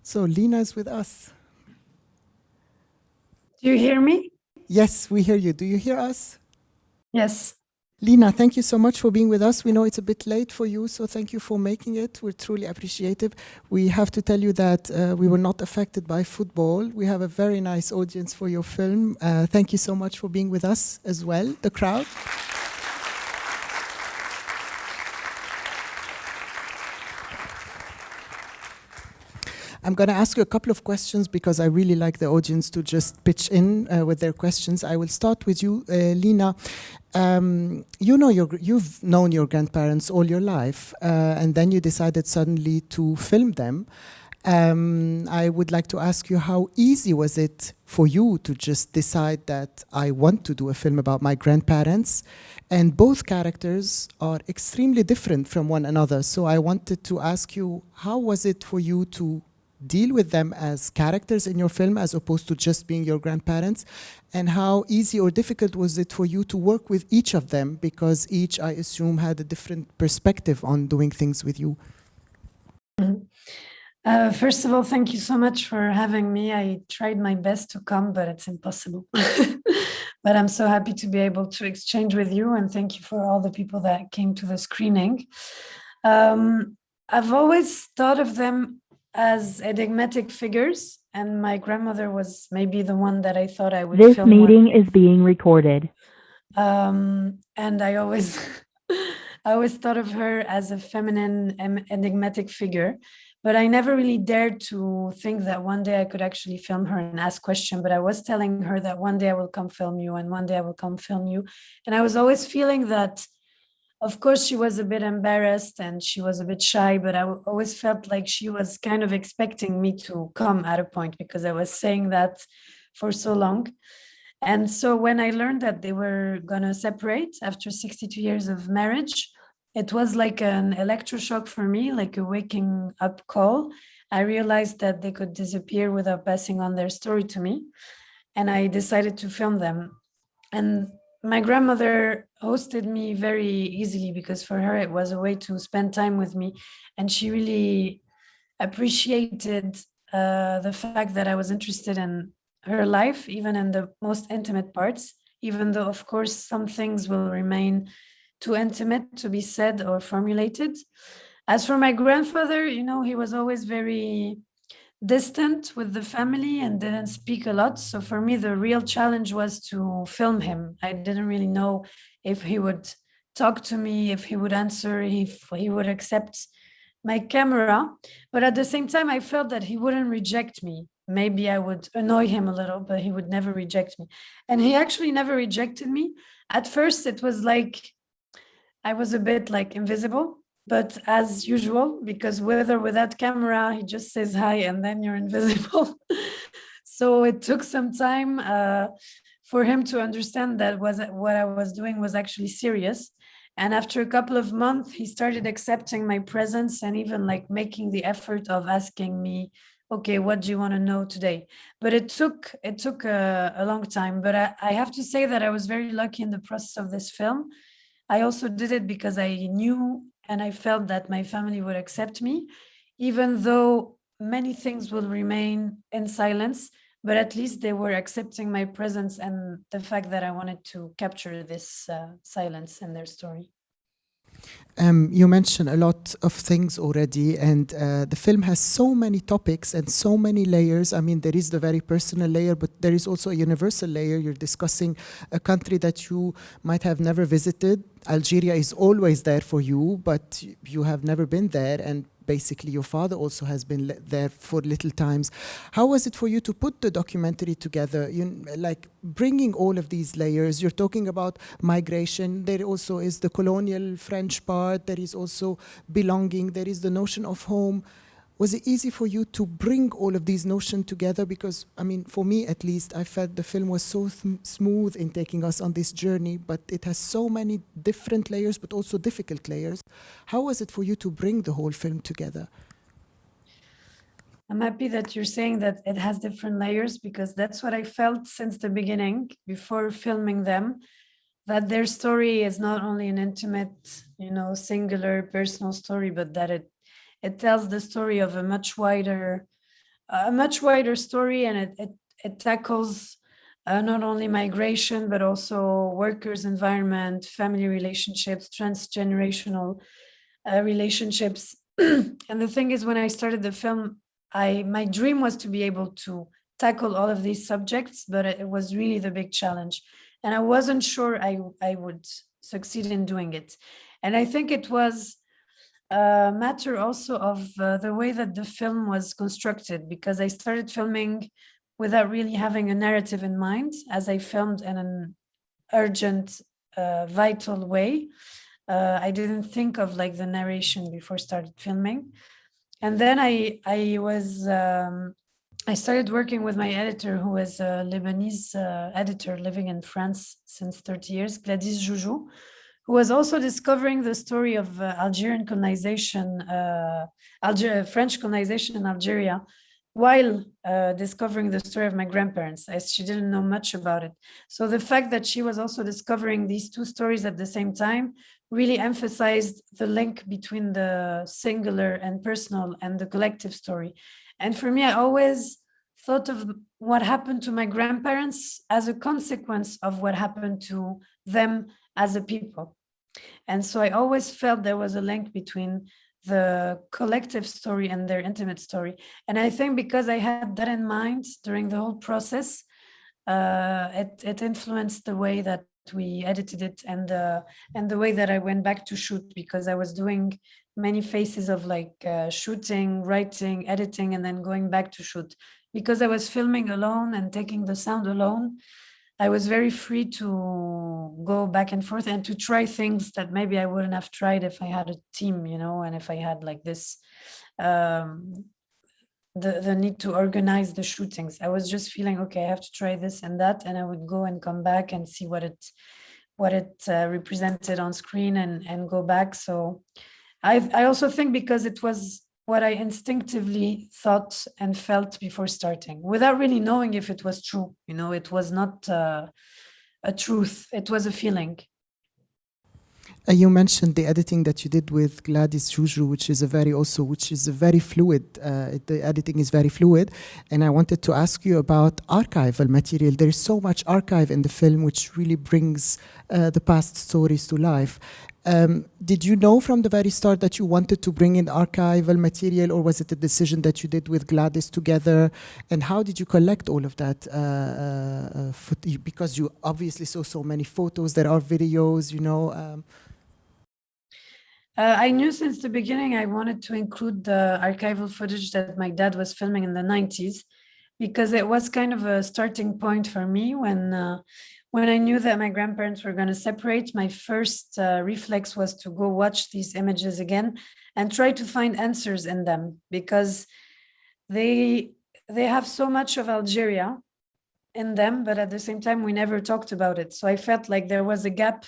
So Lina is with us. Do you hear me? Yes, we hear you. Do you hear us? Yes. Lina, thank you so much for being with us. We know it's a bit late for you, so thank you for making it. We're truly appreciative. We have to tell you that we were not affected by football. We have a very nice audience for your film. Thank you so much for being with us as well, the crowd. I'm going to ask you a couple of questions because I really like the audience to just pitch in with their questions. I will start with you, Lina. You've known your grandparents all your life, and then you decided suddenly to film them. I would like to ask you, how easy was it for you to just decide that I want to do a film about my grandparents? And both characters are extremely different from one another. So I wanted to ask you, how was it for you to deal with them as characters in your film as opposed to just being your grandparents? And how easy or difficult was it for you to work with each of them, because each, I assume, had a different perspective on doing things with you? First of all, thank you so much for having me. I tried my best to come, but it's impossible. But I'm so happy to be able to exchange with you, and thank you for all the people that came to the screening. I've always thought of them as enigmatic figures, and my grandmother was maybe the one that I thought I would film. This meeting is being recorded. And I always I always thought of her as a feminine enigmatic figure, but I never really dared to think that one day I could actually film her and ask questions. But I was telling her that one day I will come film you, and one day I will come film you. And I was always feeling that, of course, she was a bit embarrassed and she was a bit shy, but I always felt like she was kind of expecting me to come at a point, because I was saying that for so long. And so when I learned that they were going to separate after 62 years of marriage, it was like an electroshock for me, like a waking up call. I realized that they could disappear without passing on their story to me. And I decided to film them. And my grandmother hosted me very easily, because for her it was a way to spend time with me. And she really appreciated the fact that I was interested in her life, even in the most intimate parts, even though, of course, some things will remain too intimate to be said or formulated. As for my grandfather, he was always very distant with the family and didn't speak a lot. So for me, the real challenge was to film him. I didn't really know if he would talk to me, if he would answer, if he would accept my camera. But at the same time, I felt that he wouldn't reject me. Maybe I would annoy him a little, but he would never reject me. And he actually never rejected me. At first, it was like I was a bit like invisible. But as usual, because with or without camera, he just says hi and then you're invisible. So it took some time for him to understand that what I was doing was actually serious. And after a couple of months, he started accepting my presence and even like making the effort of asking me, okay, what do you want to know today? But it took a long time. But I have to say that I was very lucky in the process of this film. I also did it because I knew and I felt that my family would accept me, even though many things will remain in silence, but at least they were accepting my presence and the fact that I wanted to capture this silence in their story. You mentioned a lot of things already, and the film has so many topics and so many layers. I mean, there is the very personal layer, but there is also a universal layer. You're discussing a country that you might have never visited. Algeria is always there for you, but you have never been there, and basically your father also has been there for little times. How was it for you to put the documentary together? Like bringing all of these layers. You're talking about migration. There also is the colonial French part. There is also belonging. There is the notion of home. Was it easy for you to bring all of these notions together? Because, I mean, for me at least, I felt the film was so smooth in taking us on this journey, but it has so many different layers, but also difficult layers. How was it for you to bring the whole film together? I'm happy that you're saying that it has different layers, because that's what I felt since the beginning, before filming them, that their story is not only an intimate, singular personal story, but that it tells the story of a much wider a much wider story, and it tackles not only migration, but also workers' environment, family relationships, transgenerational relationships. And the thing is, when I started the film, my dream was to be able to tackle all of these subjects, but it was really the big challenge. And I wasn't sure I would succeed in doing it. And I think it was a matter also of the way that the film was constructed, because I started filming without really having a narrative in mind, as I filmed in an urgent, vital way. I didn't think of like the narration before started filming. And then I started working with my editor, who is a Lebanese editor living in France since 30 years, Gladys Joujou, who was also discovering the story of Algerian colonization, French colonization in Algeria, while discovering the story of my grandparents, as she didn't know much about it. So the fact that she was also discovering these two stories at the same time really emphasized the link between the singular and personal and the collective story. And for me, I always thought of what happened to my grandparents as a consequence of what happened to them as a people. And so I always felt there was a link between the collective story and their intimate story. And I think because I had that in mind during the whole process, it influenced the way that we edited it and the way that I went back to shoot, because I was doing many phases of like shooting, writing, editing, and then going back to shoot. Because I was filming alone and taking the sound alone, I was very free to go back and forth and to try things that maybe I wouldn't have tried if I had a team, you know, and if I had like this, the need to organize the shootings. I was just feeling, okay, I have to try this and that, and I would go and come back and see what it represented on screen and go back. So I also think because it was what I instinctively thought and felt before starting, without really knowing if it was true. You know, it was not a truth, it was a feeling. You mentioned the editing that you did with Gladys Joujou, which is a very fluid. The editing is very fluid, and I wanted to ask you about archival material. There is so much archive in the film, which really brings the past stories to life. Did you know from the very start that you wanted to bring in archival material, or was it a decision that you did with Gladys together? And how did you collect all of that? Because you obviously saw so many photos, there are videos, you know. I knew since the beginning I wanted to include the archival footage that my dad was filming in the 90s, because it was kind of a starting point for me when I knew that my grandparents were going to separate. My first reflex was to go watch these images again and try to find answers in them, because they have so much of Algeria in them, but at the same time, we never talked about it. So I felt like there was a gap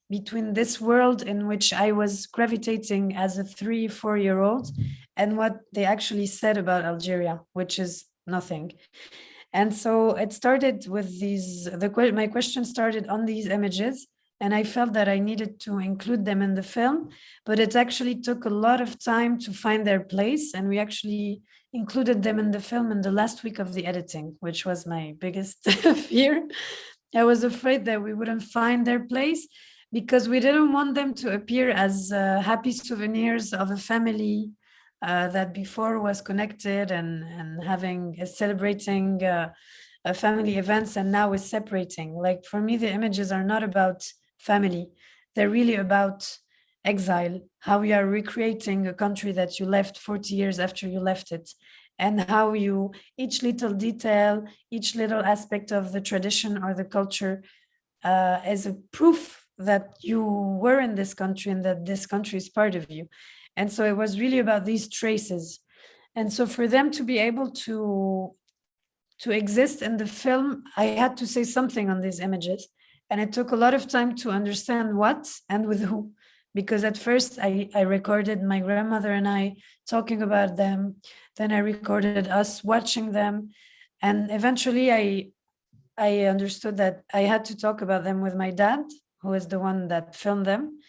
between this world in which I was gravitating as a 3-4-year-old and what they actually said about Algeria, which is nothing. And so it started with these, my question started on these images, and I felt that I needed to include them in the film, but it actually took a lot of time to find their place. And we actually included them in the film in the last week of the editing, which was my biggest fear. I was afraid that we wouldn't find their place, because we didn't want them to appear as happy souvenirs of a family that before was connected and celebrating family events, and now is separating. Like for me, the images are not about family. They're really about exile, how we are recreating a country that you left 40 years after you left it, and how each little detail, each little aspect of the tradition or the culture is a proof that you were in this country and that this country is part of you. And so it was really about these traces. And so for them to be able to exist in the film, I had to say something on these images. And it took a lot of time to understand what and with who. Because at first I recorded my grandmother and I talking about them. Then I recorded us watching them. And eventually I understood that I had to talk about them with my dad, who is the one that filmed them.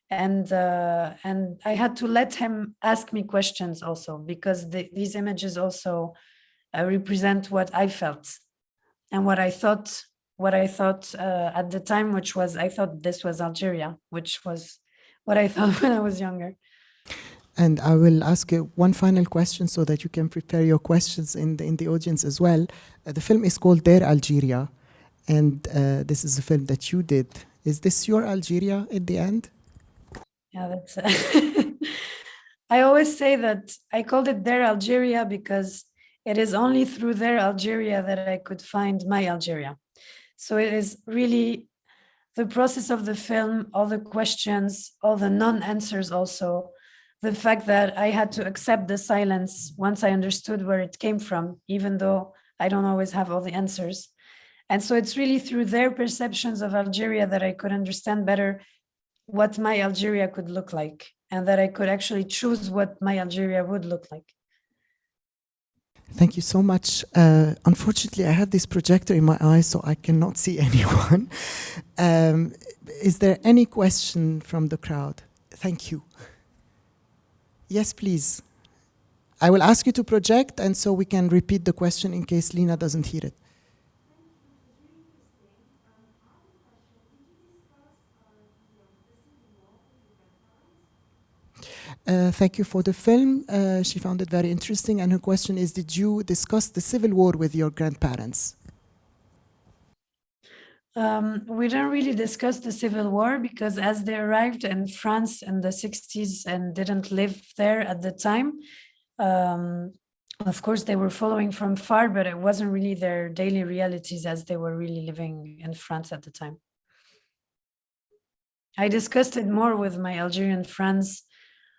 And I had to let him ask me questions also, because these images also represent what I felt and what I thought. At the time, which was I thought this was Algeria, which was what I thought when I was younger. And I will ask you one final question so that you can prepare your questions in the audience as well. The film is called Their Algeria, and this is a film that you did. Is this your Algeria in the end? Yeah, that's. I always say that I called it Their Algeria because it is only through their Algeria that I could find my Algeria. So it is really the process of the film, all the questions, all the non-answers also, the fact that I had to accept the silence once I understood where it came from, even though I don't always have all the answers. And so it's really through their perceptions of Algeria that I could understand better what my Algeria could look like, and that I could actually choose what my Algeria would look like. Thank you so much. Unfortunately, I have this projector in my eye, so I cannot see anyone. Is there any question from the crowd? Thank you. Yes, please. I will ask you to project, and so we can repeat the question in case Lina doesn't hear it. Thank you for the film. She found it very interesting, and her question is, did you discuss the civil war with your grandparents? We didn't really discuss the civil war because as they arrived in France in the 60s and didn't live there at the time, of course they were following from far, but it wasn't really their daily realities as they were really living in France at the time. I discussed it more with my Algerian friends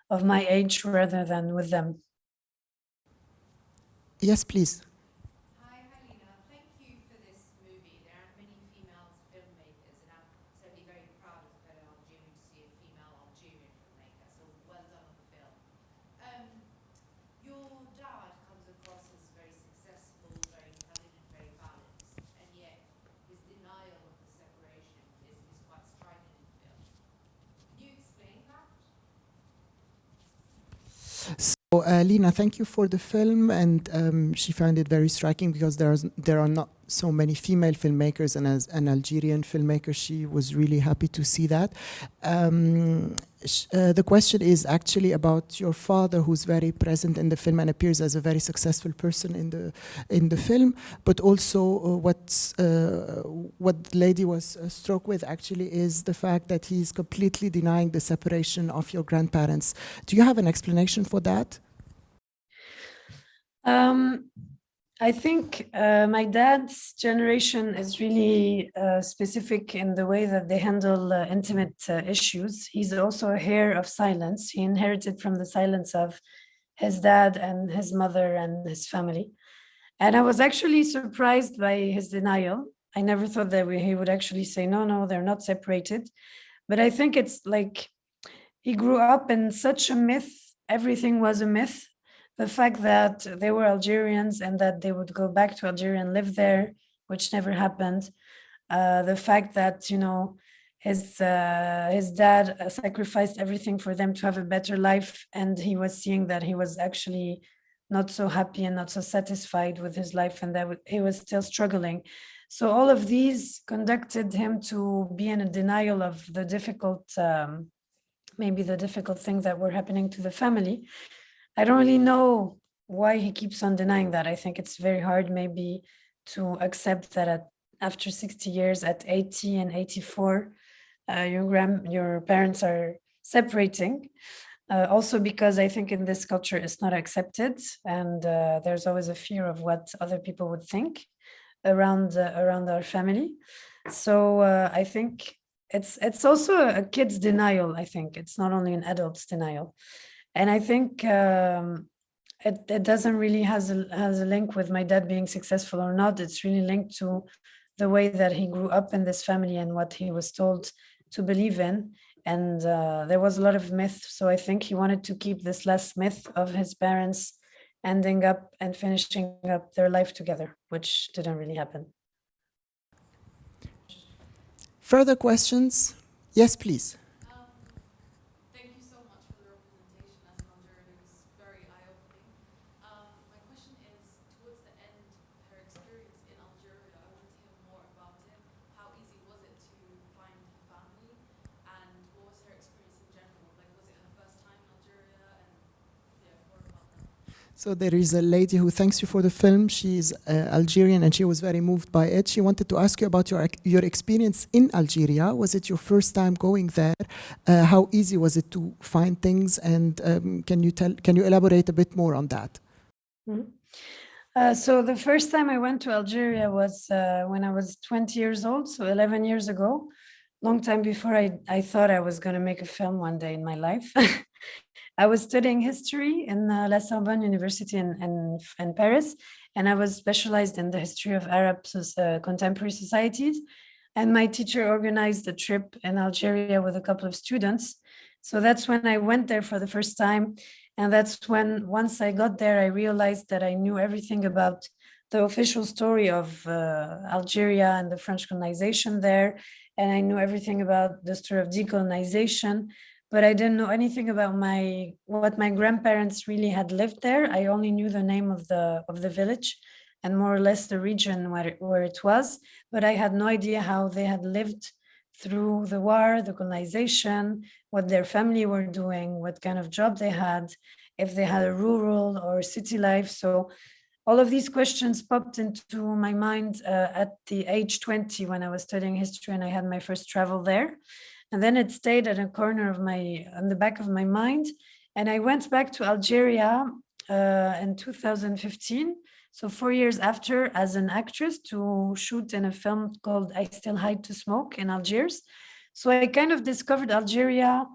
of my age rather than with them. Yes, please. Hi, Lina. Thank you for this movie. There aren't many female filmmakers, and I'm certainly very proud as a fellow Algerian to see a female Algerian filmmaker. So well done on the film. Your dad comes across as very successful, very intelligent, very balanced, and yet his denial of the separation is quite striking in the film. Can you explain that? So, Lina, thank you for the film, and she found it very striking because there are not so many female filmmakers, and as an Algerian filmmaker, she was really happy to see that. The question is actually about your father, who's very present in the film and appears as a very successful person in the film, but also what the lady was struck with actually is the fact that he's completely denying the separation of your grandparents. Do you have an explanation for that? I think my dad's generation is really specific in the way that they handle intimate issues. He's also a heir of silence. He inherited from the silence of his dad and his mother and his family. And I was actually surprised by his denial. I never thought that he would actually say, no, they're not separated. But I think it's like he grew up in such a myth. Everything was a myth. The fact that they were Algerians and that they would go back to Algeria and live there, which never happened. The fact that, his dad sacrificed everything for them to have a better life, and he was seeing that he was actually not so happy and not so satisfied with his life, and that he was still struggling. So all of these conducted him to be in a denial of the difficult, maybe the difficult things that were happening to the family. I don't really know why he keeps on denying that. I think it's very hard maybe to accept that after 60 years, at 80 and 84, your parents are separating. Also because I think in this culture it's not accepted, and there's always a fear of what other people would think around our family. So I think it's also a kid's denial. I think it's not only an adult's denial. And I think it doesn't really has a link with my dad being successful or not. It's really linked to the way that he grew up in this family and what he was told to believe in. And there was a lot of myth. So I think he wanted to keep this last myth of his parents ending up and finishing up their life together, which didn't really happen. Further questions? Yes, please. Thank you so much for the representation as an Algerian. It was very eye-opening. My question is, towards the end So there is a lady who thanks you for the film. She's Algerian and she was very moved by it. She wanted to ask you about your experience in Algeria. Was it your first time going there? How easy was it to find things? And can you elaborate a bit more on that? So the first time I went to Algeria was when I was 20 years old, so 11 years ago, long time before I thought I was going to make a film one day in my life. I was studying history in La Sorbonne University in Paris, and I was specialized in the history of Arab contemporary societies. And my teacher organized a trip in Algeria with a couple of students. So that's when I went there for the first time. And that's when, once I got there, I realized that I knew everything about the official story of Algeria and the French colonization there. And I knew everything about the story of decolonization, but I didn't know anything about what my grandparents really had lived there. I only knew the name of the village and more or less the region where it was, but I had no idea how they had lived through the war, the colonization, what their family were doing, what kind of job they had, if they had a rural or city life. So all of these questions popped into my mind at the age 20 when I was studying history and I had my first travel there. And then it stayed at a corner on the back of my mind. And I went back to Algeria in 2015. So 4 years after, as an actress, to shoot in a film called I Still Hide to Smoke in Algiers. So I kind of discovered Algeria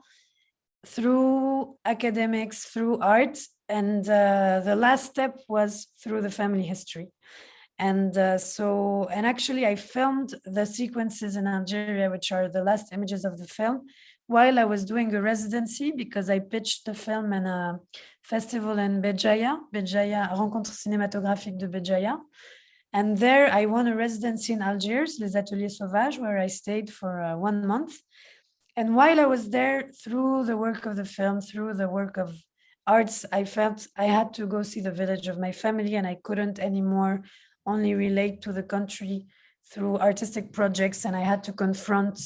through academics, through art. And the last step was through the family history. And actually I filmed the sequences in Algeria, which are the last images of the film, while I was doing a residency, because I pitched the film in a festival in Béjaïa, Rencontre cinématographique de Béjaïa. And there I won a residency in Algiers, Les Ateliers Sauvages, where I stayed for 1 month. And while I was there, through the work of the film, through the work of arts, I felt I had to go see the village of my family, and I couldn't anymore only relate to the country through artistic projects, and I had to confront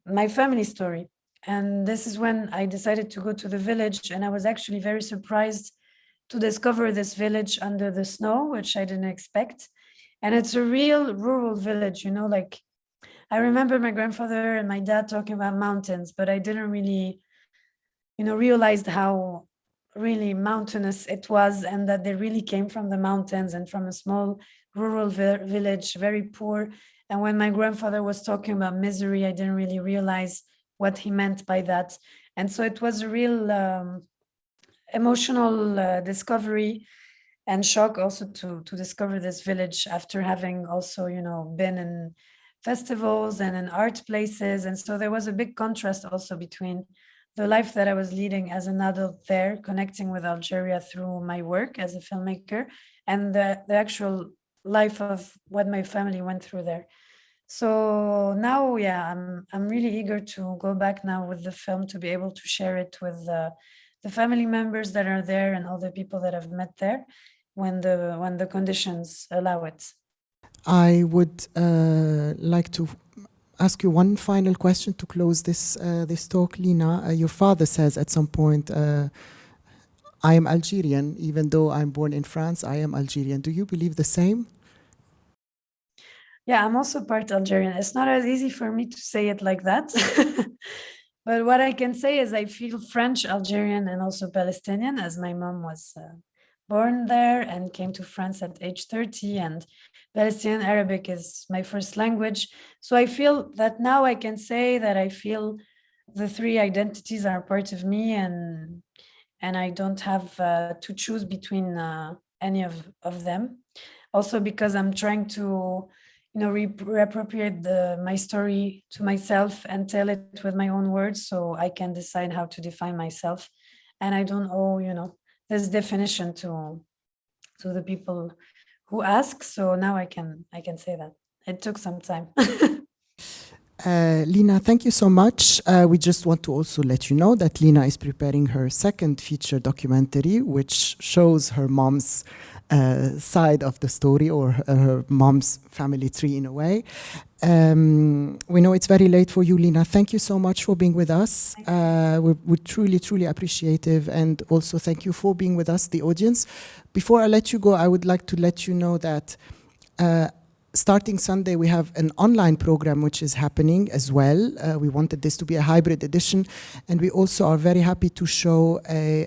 my family story. And this is when I decided to go to the village, and I was actually very surprised to discover this village under the snow, which I didn't expect. And it's a real rural village, like I remember my grandfather and my dad talking about mountains, but I didn't really, realize how really mountainous it was, and that they really came from the mountains and from a small rural village, very poor. And when my grandfather was talking about misery, I didn't really realize what he meant by that. And so it was a real emotional discovery and shock also to discover this village after having also, been in festivals and in art places. And so there was a big contrast also between the life that I was leading as an adult there, connecting with Algeria through my work as a filmmaker, and the actual life of what my family went through there. So now, I'm really eager to go back now with the film to be able to share it with the family members that are there and all the people that I've met there when the conditions allow it. I would like to ask you one final question to close this talk, Lina. Your father says at some point, I am Algerian, even though I'm born in France, I am Algerian. Do you believe the same? Yeah, I'm also part Algerian. It's not as easy for me to say it like that. But what I can say is I feel French, Algerian, and also Palestinian, as my mom was born there and came to France at age 30, and Palestinian Arabic is my first language. So I feel that now I can say that I feel the three identities are part of me, and I don't have to choose between any of them. Also because I'm trying to reappropriate my story to myself and tell it with my own words, so I can decide how to define myself. And I don't owe, this definition to the people who ask. So now I can say that. It took some time. Lina, thank you so much. We just want to also let you know that Lina is preparing her second feature documentary, which shows her mom's side of the story, or her mom's family tree in a way. We know it's very late for you, Lina. Thank you so much for being with us. We're truly, truly appreciative, and also thank you for being with us, the audience. Before I let you go, I would like to let you know that starting Sunday, we have an online program which is happening as well. We wanted this to be a hybrid edition, and we also are very happy to show a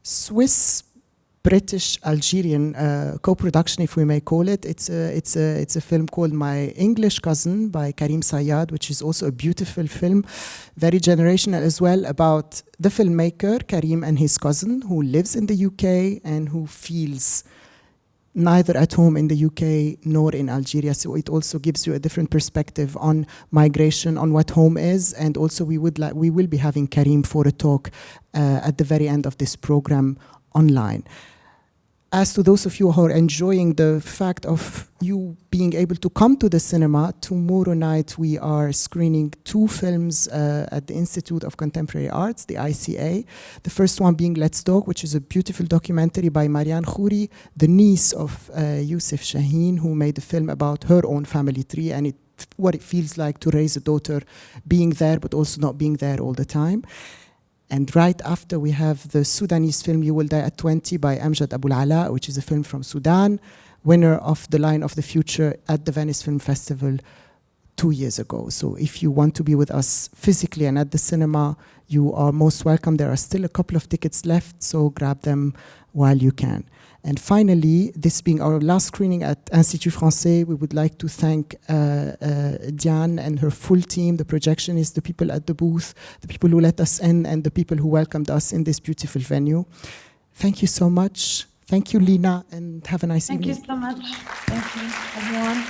Swiss-British-Algerian co-production, if we may call it. It's a film called My English Cousin by Karim Sayad, which is also a beautiful film, very generational as well, about the filmmaker Karim and his cousin, who lives in the UK and who feels neither at home in the UK nor in Algeria. So it also gives you a different perspective on migration, on what home is. And also we will be having Karim for a talk at the very end of this program online. As to those of you who are enjoying the fact of you being able to come to the cinema, tomorrow night we are screening 2 films at the Institute of Contemporary Arts, the ICA. The first one being Let's Talk, which is a beautiful documentary by Rabih El-Khoury, the niece of Youssef Chahine, who made a film about her own family tree and what it feels like to raise a daughter being there but also not being there all the time. And right after, we have the Sudanese film You Will Die at 20 by Amjad Abul Ala, which is a film from Sudan, winner of the Line of the Future at the Venice Film Festival 2 years ago. So if you want to be with us physically and at the cinema, you are most welcome. There are still a couple of tickets left, so grab them while you can. And finally, this being our last screening at Institut Français, we would like to thank Diane and her full team, the projectionists, the people at the booth, the people who let us in, and the people who welcomed us in this beautiful venue. Thank you so much. Thank you, Lina, and have a nice evening. Thank you so much. Thank you, everyone.